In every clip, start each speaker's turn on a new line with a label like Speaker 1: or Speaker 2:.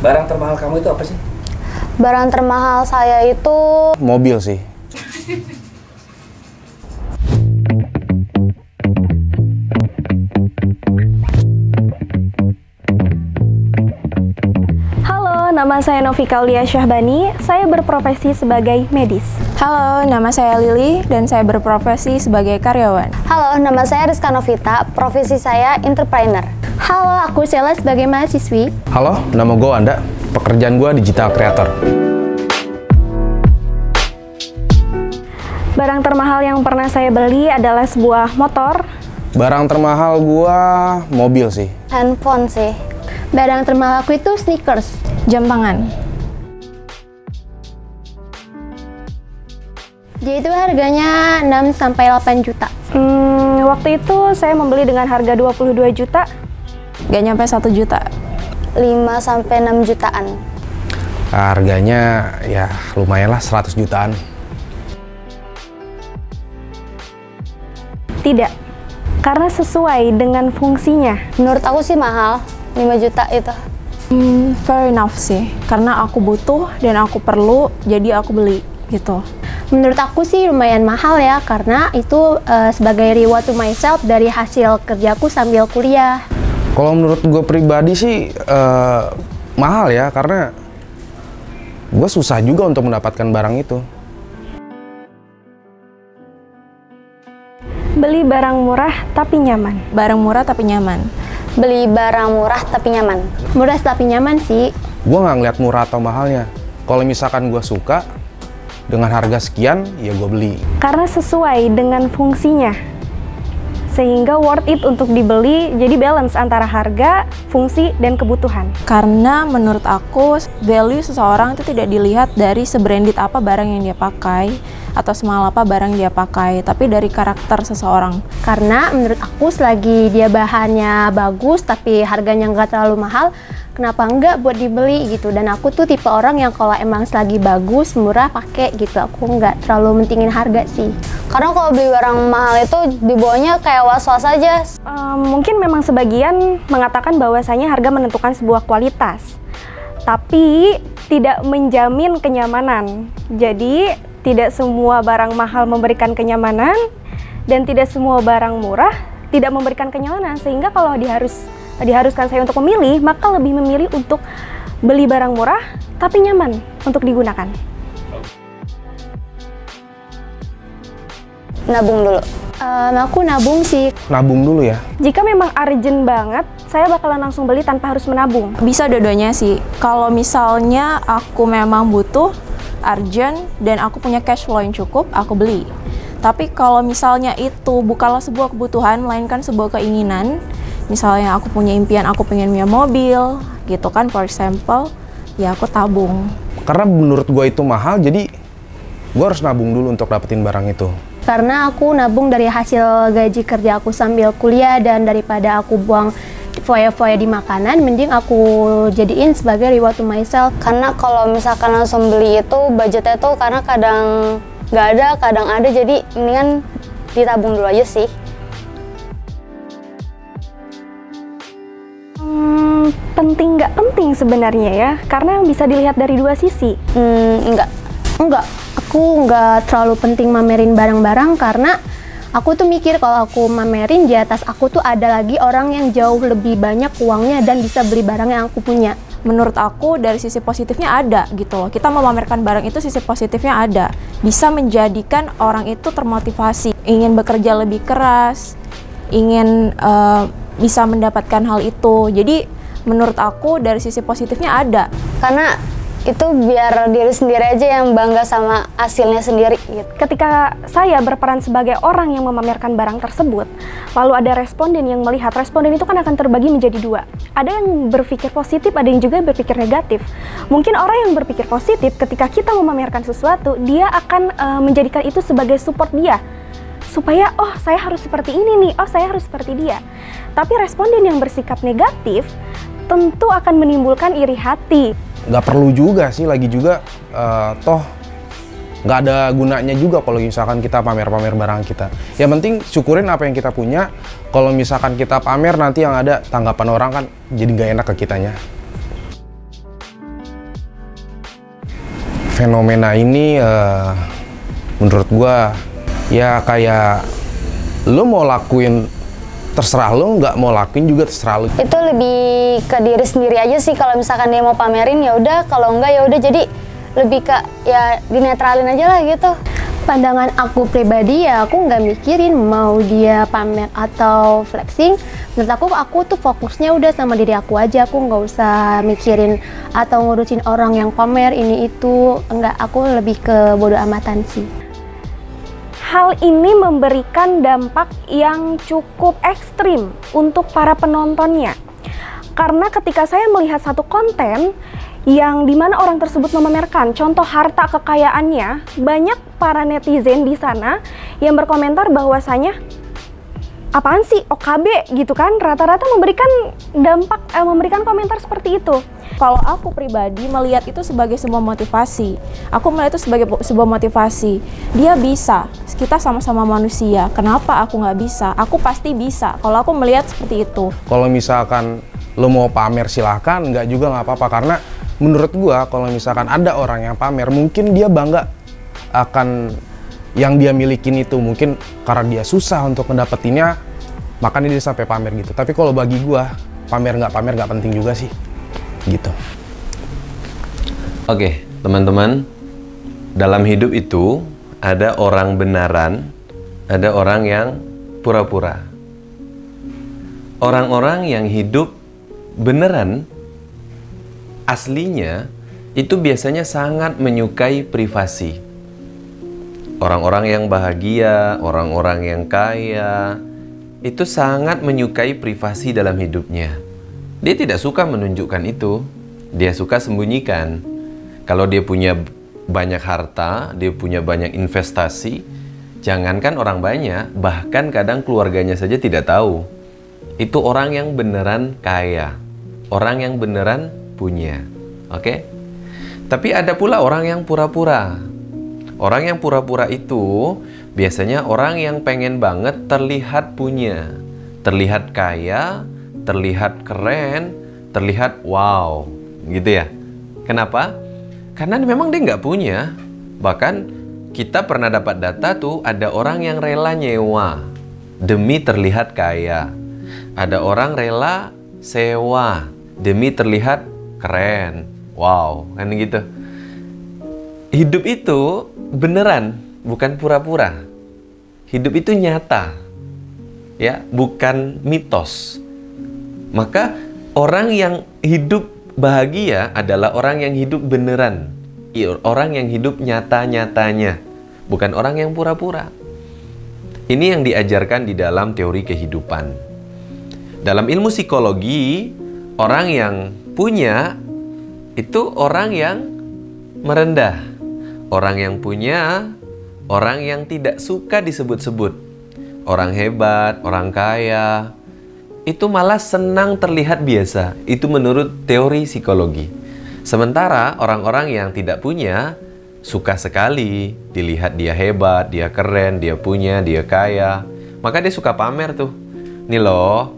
Speaker 1: Barang termahal kamu itu apa sih?
Speaker 2: Barang termahal saya itu
Speaker 3: mobil sih.
Speaker 4: Halo, nama saya Novika Aulia Syahbani. Saya berprofesi sebagai medis.
Speaker 5: Halo, nama saya Lili dan saya berprofesi sebagai karyawan.
Speaker 2: Halo, nama saya Rizka Novita, profesi saya entrepreneur.
Speaker 6: Halo, aku Sheila sebagai mahasiswi.
Speaker 3: Halo, nama gue Anda. Pekerjaan gue digital creator.
Speaker 4: Barang termahal yang pernah saya beli adalah sebuah motor.
Speaker 3: Barang termahal gue mobil sih.
Speaker 2: Handphone sih.
Speaker 6: Barang termahal aku itu sneakers.
Speaker 5: Jam tangan.
Speaker 6: Dia itu harganya 6-8 juta.
Speaker 4: Waktu itu saya membeli dengan harga 22 juta.
Speaker 5: Gak nyampe 1 juta.
Speaker 2: 5-6 jutaan.
Speaker 3: Harganya ya lumayan lah, 100 jutaan.
Speaker 4: Tidak, karena sesuai dengan fungsinya.
Speaker 2: Menurut aku sih mahal, 5 juta itu.
Speaker 5: Fair enough sih, karena aku butuh dan aku perlu, jadi aku beli gitu.
Speaker 6: Menurut aku sih lumayan mahal ya, karena itu sebagai reward to myself dari hasil kerjaku sambil kuliah.
Speaker 3: Kalau menurut gue pribadi sih mahal ya, karena gue susah juga untuk mendapatkan barang itu.
Speaker 4: Beli barang murah tapi nyaman.
Speaker 5: Barang murah tapi nyaman.
Speaker 2: Beli barang murah tapi nyaman.
Speaker 6: Murah tapi nyaman sih.
Speaker 3: Gue nggak ngeliat murah atau mahalnya. Kalau misalkan gue suka dengan harga sekian, ya gue beli.
Speaker 4: Karena sesuai dengan fungsinya. Sehingga worth it untuk dibeli, jadi balance antara harga, fungsi, dan kebutuhan.
Speaker 5: Karena menurut aku, value seseorang itu tidak dilihat dari sebranded apa barang yang dia pakai, atau semahal apa barang yang dia pakai, tapi dari karakter seseorang.
Speaker 6: Karena menurut aku selagi dia bahannya bagus, tapi harganya nggak terlalu mahal, kenapa enggak buat dibeli gitu. Dan aku tuh tipe orang yang kalau emang selagi bagus, murah, pakai gitu. Aku nggak terlalu mentingin harga sih.
Speaker 2: Karena kalau beli barang mahal itu dibawanya kayak was-was aja.
Speaker 4: Mungkin memang sebagian mengatakan bahwasanya harga menentukan sebuah kualitas, tapi tidak menjamin kenyamanan. Jadi tidak semua barang mahal memberikan kenyamanan dan tidak semua barang murah tidak memberikan kenyamanan. Sehingga kalau diharuskan saya untuk memilih, maka lebih memilih untuk beli barang murah tapi nyaman untuk digunakan.
Speaker 2: Nabung dulu.
Speaker 6: Aku nabung sih.
Speaker 3: Nabung dulu ya.
Speaker 4: Jika memang urgent banget, saya bakalan langsung beli tanpa harus menabung.
Speaker 5: Bisa dua-duanya sih. Kalau misalnya aku memang butuh, urgent, dan aku punya cash flow yang cukup, aku beli. Tapi kalau misalnya itu bukanlah sebuah kebutuhan, melainkan sebuah keinginan, misalnya aku punya impian, aku pengen punya mobil, gitu kan, for example, ya aku tabung.
Speaker 3: Karena menurut gue itu mahal, jadi gue harus nabung dulu untuk dapetin barang itu.
Speaker 6: Karena aku nabung dari hasil gaji kerja aku sambil kuliah, dan daripada aku buang foya-foya di makanan, mending aku jadiin sebagai reward to myself.
Speaker 2: Karena kalau misalkan langsung beli itu budgetnya tuh karena kadang nggak ada, kadang ada, jadi mendingan ditabung dulu aja sih.
Speaker 4: Penting nggak penting sebenarnya ya, karena bisa dilihat dari dua sisi.
Speaker 6: Enggak, aku nggak terlalu penting mamerin barang-barang, karena aku tuh mikir kalau aku mamerin, di atas aku tuh ada lagi orang yang jauh lebih banyak uangnya dan bisa beli barang yang aku punya.
Speaker 5: Menurut aku dari sisi positifnya ada gitu loh. Kita memamerkan barang itu sisi positifnya ada. Bisa menjadikan orang itu termotivasi, ingin bekerja lebih keras, ingin bisa mendapatkan hal itu. Jadi menurut aku dari sisi positifnya ada.
Speaker 2: Karena itu biar diri sendiri aja yang bangga sama hasilnya sendiri gitu.
Speaker 4: Ketika saya berperan sebagai orang yang memamerkan barang tersebut, lalu ada responden yang melihat, responden itu kan akan terbagi menjadi dua. Ada yang berpikir positif, ada yang juga berpikir negatif. Mungkin orang yang berpikir positif ketika kita memamerkan sesuatu, dia akan menjadikan itu sebagai support dia. Supaya, oh saya harus seperti ini nih, oh saya harus seperti dia. Tapi responden yang bersikap negatif, tentu akan menimbulkan iri hati.
Speaker 3: Nggak perlu juga sih, lagi juga toh nggak ada gunanya juga kalau misalkan kita pamer-pamer barang kita. Yang penting syukurin apa yang kita punya. Kalau misalkan kita pamer, nanti yang ada tanggapan orang kan jadi nggak enak ke kitanya. fenomena ini menurut gua ya kayak lu mau lakuin terserah lu, nggak mau lakuin juga terserah lu.
Speaker 2: Itu lebih ke diri sendiri aja sih. Kalau misalkan dia mau pamerin ya udah, kalau enggak ya udah. Jadi lebih ke ya dinetralin aja lah gitu.
Speaker 6: Pandangan aku pribadi ya, aku nggak mikirin mau dia pamer atau flexing. Menurut aku tuh fokusnya udah sama diri aku aja. Aku nggak usah mikirin atau ngurusin orang yang pamer ini itu. Enggak, aku lebih ke bodo amatan sih.
Speaker 4: Hal ini memberikan dampak yang cukup ekstrim untuk para penontonnya. Karena ketika saya melihat satu konten yang dimana orang tersebut memamerkan contoh harta kekayaannya, banyak para netizen di sana yang berkomentar bahwasanya apaan sih OKB gitu kan, rata-rata memberikan dampak, memberikan komentar seperti itu.
Speaker 5: Kalau aku pribadi melihat itu sebagai sebuah motivasi. Aku melihat itu sebagai sebuah motivasi. Dia bisa, kita sama-sama manusia. Kenapa aku nggak bisa? Aku pasti bisa. Kalau aku melihat seperti itu.
Speaker 3: Kalau misalkan lo mau pamer silahkan, nggak juga nggak apa-apa. Karena menurut gua kalau misalkan ada orang yang pamer, mungkin dia bangga akan yang dia milikin itu. Mungkin karena dia susah untuk mendapetinnya, makanya dia sampai pamer gitu. Tapi kalau bagi gua, pamer nggak penting juga sih. Gitu.
Speaker 1: Oke, teman-teman, dalam hidup itu ada orang benaran, ada orang yang pura-pura. Orang-orang yang hidup beneran aslinya itu biasanya sangat menyukai privasi. Orang-orang yang bahagia, orang-orang yang kaya itu sangat menyukai privasi dalam hidupnya. Dia tidak suka menunjukkan itu, dia suka sembunyikan. Kalau dia punya banyak harta, dia punya banyak investasi, jangankan orang banyak, bahkan kadang keluarganya saja tidak tahu. Itu orang yang beneran kaya, orang yang beneran punya. Oke? Tapi ada pula orang yang pura-pura. Orang yang pura-pura itu biasanya orang yang pengen banget terlihat punya, terlihat kaya, terlihat keren, terlihat wow, gitu ya. Kenapa? Karena memang dia nggak punya. Bahkan kita pernah dapat data tuh, ada orang yang rela nyewa demi terlihat kaya. Ada orang rela sewa demi terlihat keren, wow, kan gitu. Hidup itu beneran, bukan pura-pura. Hidup itu nyata, ya, bukan mitos. Maka orang yang hidup bahagia adalah orang yang hidup beneran. Orang yang hidup nyata-nyatanya. Bukan orang yang pura-pura. Ini yang diajarkan di dalam teori kehidupan. Dalam ilmu psikologi, orang yang punya itu orang yang merendah. Orang yang punya, orang yang tidak suka disebut-sebut. Orang hebat, orang kaya, itu malah senang terlihat biasa. Itu menurut teori psikologi. Sementara orang-orang yang tidak punya suka sekali dilihat dia hebat, dia keren, dia punya, dia kaya. Maka dia suka pamer tuh. Nih loh,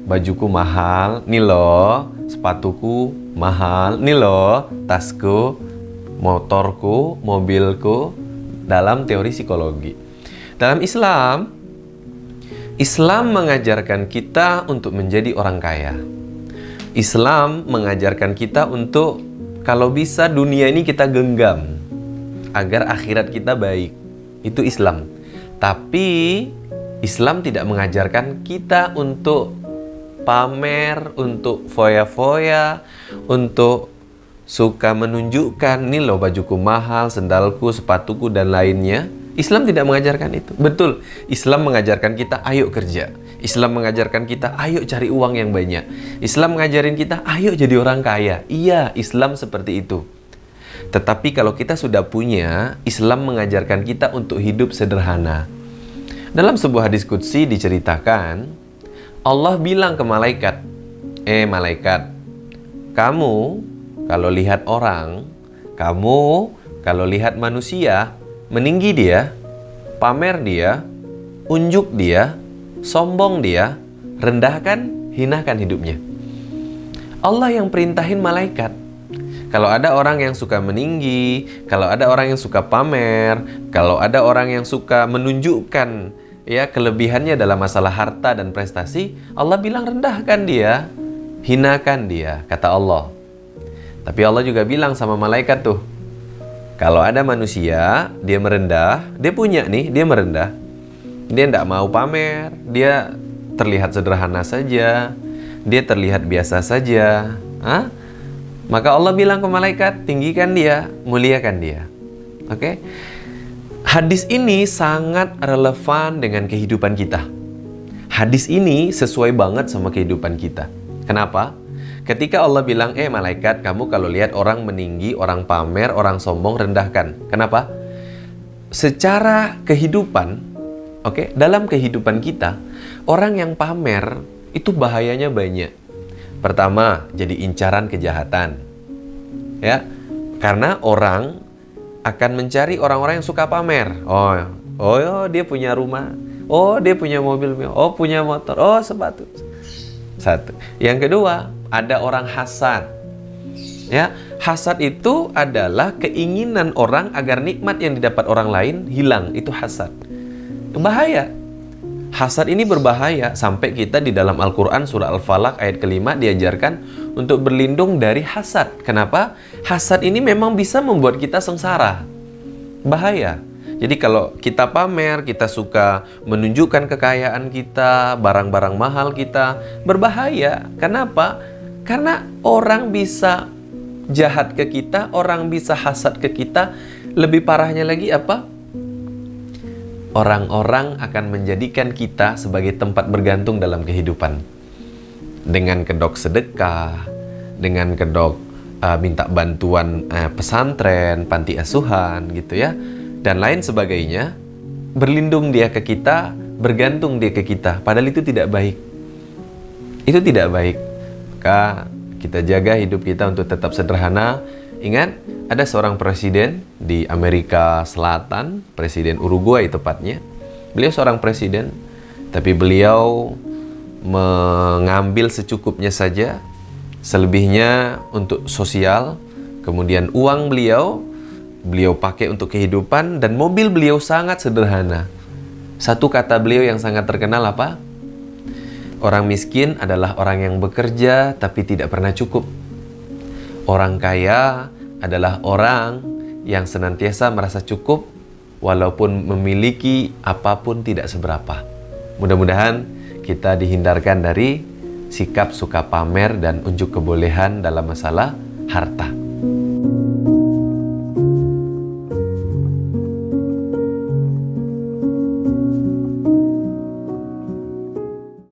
Speaker 1: bajuku mahal. Nih loh, sepatuku mahal. Nih loh, tasku, motorku, mobilku. Dalam teori psikologi. Dalam Islam mengajarkan kita untuk menjadi orang kaya. Islam mengajarkan kita untuk kalau bisa dunia ini kita genggam agar akhirat kita baik. Itu Islam. Tapi Islam tidak mengajarkan kita untuk pamer, untuk foya-foya, untuk suka menunjukkan nih loh bajuku mahal, sendalku, sepatuku dan lainnya. Islam tidak mengajarkan itu. Betul, Islam mengajarkan kita ayo kerja. Islam mengajarkan kita ayo cari uang yang banyak. Islam mengajarin kita ayo jadi orang kaya. Iya, Islam seperti itu. Tetapi kalau kita sudah punya, Islam mengajarkan kita untuk hidup sederhana. Dalam sebuah hadis qudsi diceritakan, Allah bilang ke malaikat, malaikat, kamu kalau lihat orang, kamu kalau lihat manusia, meninggi dia, pamer dia, unjuk dia, sombong dia, rendahkan, hinakan hidupnya. Allah yang perintahin malaikat Kalau ada orang yang suka meninggi, kalau ada orang yang suka pamer, kalau ada orang yang suka menunjukkan ya kelebihannya dalam masalah harta dan prestasi, Allah bilang rendahkan dia, hinakan dia, kata Allah. Tapi Allah juga bilang sama malaikat tuh, kalau ada manusia, dia merendah, dia punya nih, dia merendah, dia tidak mau pamer, dia terlihat sederhana saja, dia terlihat biasa saja, maka Allah bilang ke malaikat, tinggikan dia, muliakan dia. Oke? Hadis ini sangat relevan dengan kehidupan kita. Hadis ini sesuai banget sama kehidupan kita. Kenapa? Ketika Allah bilang, malaikat, kamu kalau lihat orang meninggi, orang pamer, orang sombong, rendahkan. Kenapa? Secara kehidupan, dalam kehidupan kita, orang yang pamer itu bahayanya banyak. Pertama, jadi incaran kejahatan. Ya, karena orang akan mencari orang-orang yang suka pamer. Oh, dia punya rumah. Oh, dia punya mobil. Oh, punya motor. Oh, sepatu. Satu. Yang kedua, ada orang hasad. Ya, hasad itu adalah keinginan orang agar nikmat yang didapat orang lain hilang. Itu hasad. Bahaya. Hasad ini berbahaya sampai kita di dalam Al-Quran surah Al-Falaq ayat ke-5 diajarkan untuk berlindung dari hasad. Kenapa? Hasad ini memang bisa membuat kita sengsara. Bahaya. Jadi kalau kita pamer, kita suka menunjukkan kekayaan kita, barang-barang mahal kita, berbahaya. Kenapa? Karena orang bisa jahat ke kita, orang bisa hasad ke kita. Lebih parahnya lagi apa? Orang-orang akan menjadikan kita sebagai tempat bergantung dalam kehidupan. Dengan kedok sedekah, dengan kedok minta bantuan pesantren, panti asuhan gitu ya, dan lain sebagainya, berlindung dia ke kita, bergantung dia ke kita, padahal itu tidak baik. Itu tidak baik. Maka kita jaga hidup kita untuk tetap sederhana. Ingat, ada seorang presiden di Amerika Selatan, Presiden Uruguay tepatnya. Beliau seorang presiden, tapi beliau mengambil secukupnya saja, selebihnya untuk sosial. Kemudian uang beliau pakai untuk kehidupan, dan mobil beliau sangat sederhana. Satu kata beliau yang sangat terkenal apa? Orang miskin adalah orang yang bekerja tapi tidak pernah cukup. Orang kaya adalah orang yang senantiasa merasa cukup walaupun memiliki apapun tidak seberapa. Mudah-mudahan kita dihindarkan dari sikap suka pamer dan unjuk kebolehan dalam masalah harta.